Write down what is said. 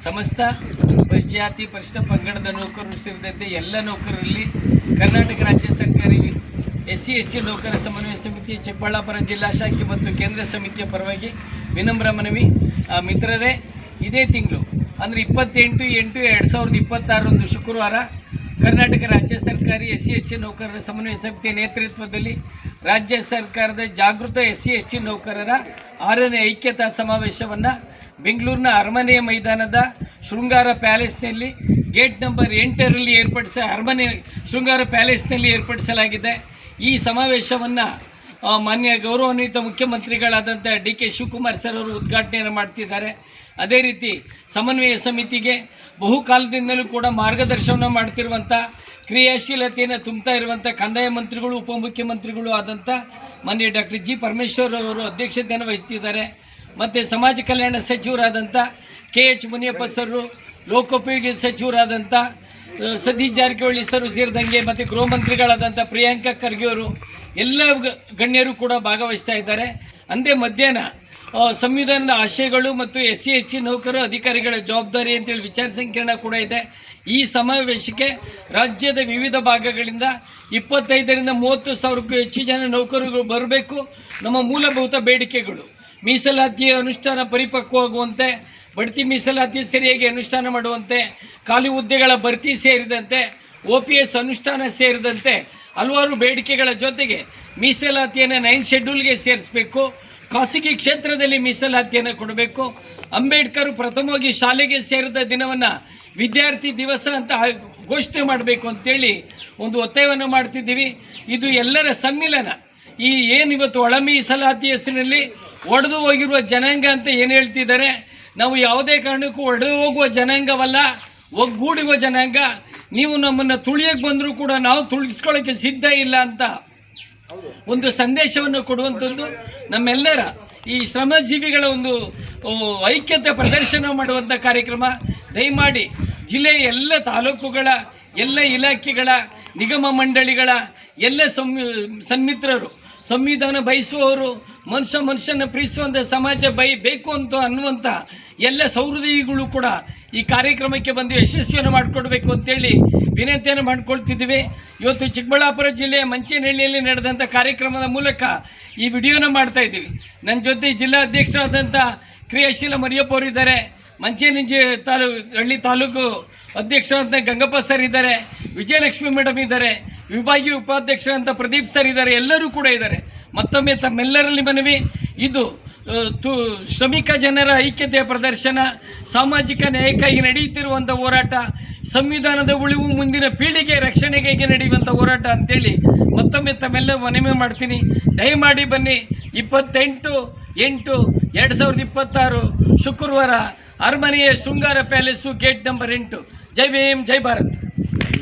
ಸಮಸ್ತ ಪರಿಶಿಷ್ಟ ಪರಿಶಿಷ್ಟ ಪಂಗಡದ ನೌಕರರು ಸೇರಿದಂತೆ ಎಲ್ಲ ನೌಕರರಲ್ಲಿ ಕರ್ನಾಟಕ ರಾಜ್ಯ ಸರ್ಕಾರಿ SC ST ನೌಕರ ಸಮನ್ವಯ ಸಮಿತಿ ಚಿಕ್ಕಬಳ್ಳಾಪುರ ಜಿಲ್ಲಾ ಶಾಖೆ ಮತ್ತು ಕೇಂದ್ರ ಸಮಿತಿಯ ಪರವಾಗಿ ವಿನಮ್ರ ಮನವಿ. ಮಿತ್ರರೇ, ಇದೇ ತಿಂಗಳು ಅಂದರೆ 28/8/2026 ಶುಕ್ರವಾರ ಕರ್ನಾಟಕ ರಾಜ್ಯ ಸರ್ಕಾರಿ SC ST ನೌಕರರ ಸಮನ್ವಯ ಸಮಿತಿ ನೇತೃತ್ವದಲ್ಲಿ ರಾಜ್ಯ ಸರ್ಕಾರದ ಜಾಗೃತ SC ST ನೌಕರರ 6ನೇ ಐಕ್ಯತಾ ಸಮಾವೇಶವನ್ನು ಬೆಂಗಳೂರಿನ ಅರಮನೆ ಮೈದಾನದ ಶೃಂಗಾರ ಪ್ಯಾಲೇಸ್ನಲ್ಲಿ ಗೇಟ್ ನಂಬರ್ 8ರಲ್ಲಿ ಅರಮನೆ ಶೃಂಗಾರ ಪ್ಯಾಲೇಸ್ನಲ್ಲಿ ಏರ್ಪಡಿಸಲಾಗಿದೆ. ಈ ಸಮಾವೇಶವನ್ನು ಮಾನ್ಯ ಗೌರವಾನ್ವಿತ ಮುಖ್ಯಮಂತ್ರಿಗಳಾದಂಥ DK ಶಿವಕುಮಾರ್ ಸರ್ ಅವರು ಉದ್ಘಾಟನೆಯನ್ನು ಮಾಡ್ತಿದ್ದಾರೆ. ಅದೇ ರೀತಿ ಸಮನ್ವಯ ಸಮಿತಿಗೆ ಬಹುಕಾಲದಿಂದಲೂ ಕೂಡ ಮಾರ್ಗದರ್ಶನ ಮಾಡ್ತಿರುವಂಥ ಕ್ರಿಯಾಶೀಲತೆಯನ್ನು ತುಂಬ್ತಾ ಇರುವಂಥ ಕಂದಾಯ ಮಂತ್ರಿಗಳು ಉಪಮುಖ್ಯಮಂತ್ರಿಗಳು ಆದಂಥ ಮಾನ್ಯ ಡಾಕ್ಟರ್ G ಪರಮೇಶ್ವರ್ ಅವರು ಅಧ್ಯಕ್ಷತೆಯನ್ನು ವಹಿಸ್ತಿದ್ದಾರೆ. ಮತ್ತು ಸಮಾಜ ಕಲ್ಯಾಣ ಸಚಿವರಾದಂಥ KH ಮುನಿಯಪ್ಪ ಸರು, ಲೋಕೋಪಯೋಗಿ ಸಚಿವರಾದಂಥ ಸತೀಶ್ ಜಾರಕಿಹೊಳಿ ಸರು ಸೇರಿದಂಗೆ ಮತ್ತು ಗೃಹ ಮಂತ್ರಿಗಳಾದಂಥ ಪ್ರಿಯಾಂಕಾ ಖರ್ಗೆ ಅವರು ಎಲ್ಲ ಗಣ್ಯರು ಕೂಡ ಭಾಗವಹಿಸ್ತಾ ಇದ್ದಾರೆ. ಅಂದೇ ಮಧ್ಯಾಹ್ನ ಸಂವಿಧಾನದ ಆಶಯಗಳು ಮತ್ತು SC ST ನೌಕರ ಅಧಿಕಾರಿಗಳ ಜವಾಬ್ದಾರಿ ಅಂತೇಳಿ ವಿಚಾರ ಸಂಕಿರಣ ಕೂಡ ಇದೆ. ಈ ಸಮಾವೇಶಕ್ಕೆ ರಾಜ್ಯದ ವಿವಿಧ ಭಾಗಗಳಿಂದ 25ರಿಂದ 30 ಸಾವಿರಕ್ಕೂ ಹೆಚ್ಚು ಜನ ನೌಕರರು ಬರಬೇಕು. ನಮ್ಮ ಮೂಲಭೂತ ಬೇಡಿಕೆಗಳು ಮೀಸಲಾತಿಯ ಅನುಷ್ಠಾನ ಪರಿಪಕ್ವವಾಗುವಂತೆ, ಬಡ್ತಿ ಮೀಸಲಾತಿ ಸರಿಯಾಗಿ ಅನುಷ್ಠಾನ ಮಾಡುವಂತೆ, ಖಾಲಿ ಹುದ್ದೆಗಳ ಭರ್ತಿ ಸೇರಿದಂತೆ OPS ಅನುಷ್ಠಾನ ಸೇರಿದಂತೆ ಹಲವಾರು ಬೇಡಿಕೆಗಳ ಜೊತೆಗೆ ಮೀಸಲಾತಿಯನ್ನು 9 ಶೆಡ್ಯೂಲ್ಗೆ ಸೇರಿಸಬೇಕು. ಖಾಸಗಿ ಕ್ಷೇತ್ರದಲ್ಲಿ ಮೀಸಲಾತಿಯನ್ನು ಕೊಡಬೇಕು. ಅಂಬೇಡ್ಕರ್ ಪ್ರಥಮವಾಗಿ ಶಾಲೆಗೆ ಸೇರಿದ ದಿನವನ್ನು ವಿದ್ಯಾರ್ಥಿ ದಿವಸ ಅಂತ ಘೋಷಣೆ ಮಾಡಬೇಕು ಅಂತೇಳಿ ಒಂದು ಒತ್ತಾಯವನ್ನು ಮಾಡ್ತಿದ್ದೀವಿ. ಇದು ಎಲ್ಲರ ಸಮ್ಮಿಲನ. ಈ ಏನಿವತ್ತು ಒಳ ಮೀಸಲಾತಿ ಹೆಸರಿನಲ್ಲಿ ಒಡೆದು ಹೋಗಿರುವ ಜನಾಂಗ ಅಂತ ಏನು ಹೇಳ್ತಿದ್ದಾರೆ, ನಾವು ಯಾವುದೇ ಕಾರಣಕ್ಕೂ ಒಡೆದು ಹೋಗುವ ಜನಾಂಗವಲ್ಲ, ಒಗ್ಗೂಡುವ ಜನಾಂಗ. ನೀವು ನಮ್ಮನ್ನು ತುಳಿಯಕ್ಕೆ ಬಂದರೂ ಕೂಡ ನಾವು ತುಳಿಸ್ಕೊಳ್ಳೋಕ್ಕೆ ಸಿದ್ಧ ಇಲ್ಲ ಅಂತ ಒಂದು ಸಂದೇಶವನ್ನು ಕೊಡುವಂಥದ್ದು ನಮ್ಮೆಲ್ಲರ ಈ ಶ್ರಮಜೀವಿಗಳ ಒಂದು ಐಕ್ಯತೆ ಪ್ರದರ್ಶನ ಮಾಡುವಂಥ ಕಾರ್ಯಕ್ರಮ. ದಯಮಾಡಿ ಜಿಲ್ಲೆಯ ಎಲ್ಲ ತಾಲೂಕುಗಳ, ಎಲ್ಲ ಇಲಾಖೆಗಳ, ನಿಗಮ ಮಂಡಳಿಗಳ ಎಲ್ಲ ಸನ್ಮಿತ್ರರು, ಸಂವಿಧಾನ ಬಯಸುವವರು, ಮನುಷ್ಯನ ಪ್ರೀತಿಸುವಂಥ ಸಮಾಜ ಬೇಕು ಅಂತ ಅನ್ನುವಂಥ ಎಲ್ಲ ಸಹೃದಯಿಗಳು ಕೂಡ ಈ ಕಾರ್ಯಕ್ರಮಕ್ಕೆ ಬಂದು ಯಶಸ್ವಿಯನ್ನು ಮಾಡಿಕೊಡ್ಬೇಕು ಅಂತೇಳಿ ವಿನಂತಿಯನ್ನು ಮಾಡಿಕೊಳ್ತಿದ್ದೀವಿ. ಇವತ್ತು ಚಿಕ್ಕಬಳ್ಳಾಪುರ ಜಿಲ್ಲೆಯ ಮಂಚೇನಹಳ್ಳಿಯಲ್ಲಿ ನಡೆದಂಥ ಕಾರ್ಯಕ್ರಮದ ಮೂಲಕ ಈ ವಿಡಿಯೋನ ಮಾಡ್ತಾಯಿದ್ದೀವಿ. ನನ್ನ ಜೊತೆ ಜಿಲ್ಲಾ ಅಧ್ಯಕ್ಷರಾದಂಥ ಕ್ರಿಯಾಶೀಲ ಮರಿಯಪ್ಪ ಅವರು ಇದ್ದಾರೆ, ಮಂಚೇನಹಳ್ಳಿ ತಾಲೂಕು ಅಧ್ಯಕ್ಷರಾದಂಥ ಗಂಗಪ್ಪ ಸರ್ ಇದ್ದಾರೆ, ವಿಜಯಲಕ್ಷ್ಮಿ ಮೇಡಮ್ ಇದ್ದಾರೆ, ವಿಭಾಗೀಯ ಉಪಾಧ್ಯಕ್ಷರಂತ ಪ್ರದೀಪ್ ಸರ್ ಇದ್ದಾರೆ, ಎಲ್ಲರೂ ಕೂಡ ಇದ್ದಾರೆ. ಮತ್ತೊಮ್ಮೆ ತಮ್ಮೆಲ್ಲರಲ್ಲಿ ಮನವಿ, ಇದು ಶ್ರಮಿಕ ಜನರ ಐಕ್ಯತೆಯ ಪ್ರದರ್ಶನ, ಸಾಮಾಜಿಕ ನ್ಯಾಯಕ್ಕಾಗಿ ನಡೆಯುತ್ತಿರುವಂಥ ಹೋರಾಟ, ಸಂವಿಧಾನದ ಉಳಿವು, ಮುಂದಿನ ಪೀಳಿಗೆ ರಕ್ಷಣೆಗಾಗಿ ನಡೆಯುವಂಥ ಹೋರಾಟ ಅಂತೇಳಿ ಮತ್ತೊಮ್ಮೆ ತಮ್ಮೆಲ್ಲ ಮನವಿ ಮಾಡ್ತೀನಿ. ದಯಮಾಡಿ ಬನ್ನಿ. 28/8/2026 ಶುಕ್ರವಾರ ಅರಮನೆಯ ಶೃಂಗಾರ ಪ್ಯಾಲೇಸು, ಗೇಟ್ ನಂಬರ್ 8. ಜೈ ಭೀಮ್, ಜೈ ಭಾರತ್.